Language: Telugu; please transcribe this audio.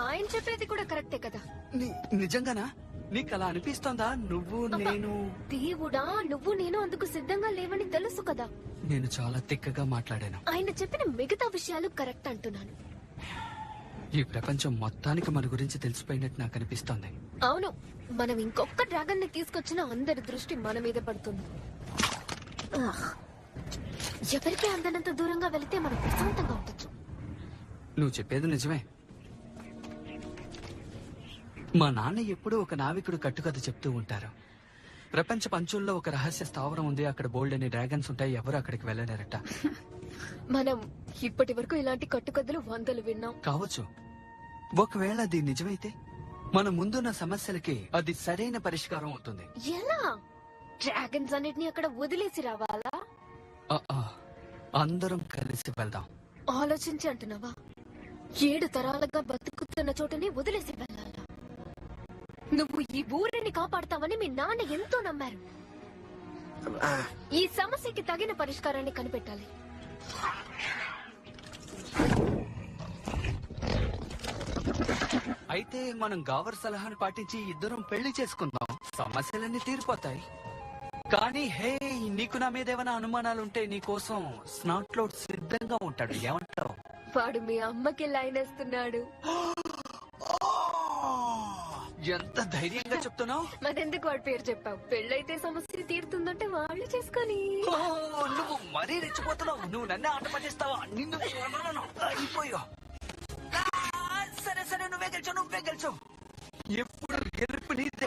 ఆయన చెప్పేది కూడా కరెక్టే కదా. నిజంగానా? నీకు అలా అనిపిస్తోందా? నువ్వు నేను దేవుడా, నువ్వు నేను అందుకు సిద్ధంగా లేవని తెలుసు కదా. నేను చాలా తిక్కగా మాట్లాడాను. ఆయన చెప్పిన మిగతా విషయాలు కరెక్ట్ అంటున్నాను. ఈ ప్రపంచం మొత్తానికి మన గురించి తెలిసిపోయినట్టు నాకు అనిపిస్తోంది. అవును, మనం ఇంకొక డ్రాగన్ ని తీసుకొచ్చినా అందరి దృష్టి మన మీద పడుతుంది. ఎవరికి అందనంత దూరంగా వెళితే మనం ప్రశాంతంగా ఉండొచ్చు. నువ్వు చెప్పేది నిజమే. మా నాన్న ఎప్పుడూ ఒక నావికుడు కట్టుకథ చెప్తూ ఉంటారు. ప్రపంచ పంచుల్లో ఒక రహస్య స్థావరం ఉంది, అక్కడ బోల్డ్ అని డ్రాగన్స్ ఉంటాయి, ఎవరు అక్కడికి వెళ్ళలేరట. మనం ఇప్పటి వరకు ఇలాంటి కట్టుకథలు 100 విన్నాం. కావచ్చు. ఒకవేళ అది నిజమైతే మన ముందున్న సమస్యలకి అది సరైన పరిష్కారం అవుతుంది. ఎలా? డ్రాగన్స్ అన్నిటిని అక్కడ వదిలేసి రావాలా? అందరం కలిసి వెళ్దాం. ఆలోచించి అంటున్నావా? 7 తరాలుగా బతుకుతున్న చోటనే వదిలేసి వెళ్ళాలా? నువ్వు ఈ ఊరిని కాపాడతావని మీ నాన్న ఎంతో నమ్మారు. ఈ సమస్యకి తగిన పరిష్కారాన్ని కనిపెట్టాలి. అయితే మనం గావర్ సలహాను పాటించి ఇద్దరం పెళ్లి చేసుకుందాం, సమస్యలన్నీ తీరిపోతాయి. కానీ హే, నీకు నా మీద ఏమైనా అనుమానాలుంటే నీకోసం స్నాట్లోడ్ సిద్ధంగా ఉంటాడు. ఏమంటావు? వాడు మీ అమ్మకి లైన్ వేస్తున్నాడు. ఎంత ధైర్యంగా చెప్తున్నావు. మరెందుకు వాడి పేరు చెప్పావు? పెళ్ళైతే సమస్య తీరుతుందంటే వాళ్ళు చేసుకొని. నువ్వు మరీ రెచ్చిపోతున్నావు. నువ్వు నన్నే ఆట పట్టిస్తావా? నిన్ను అయిపోయా. సరే సరే, నువ్వే గెలిచావు. ఎప్పుడు గెలుపు నీదే.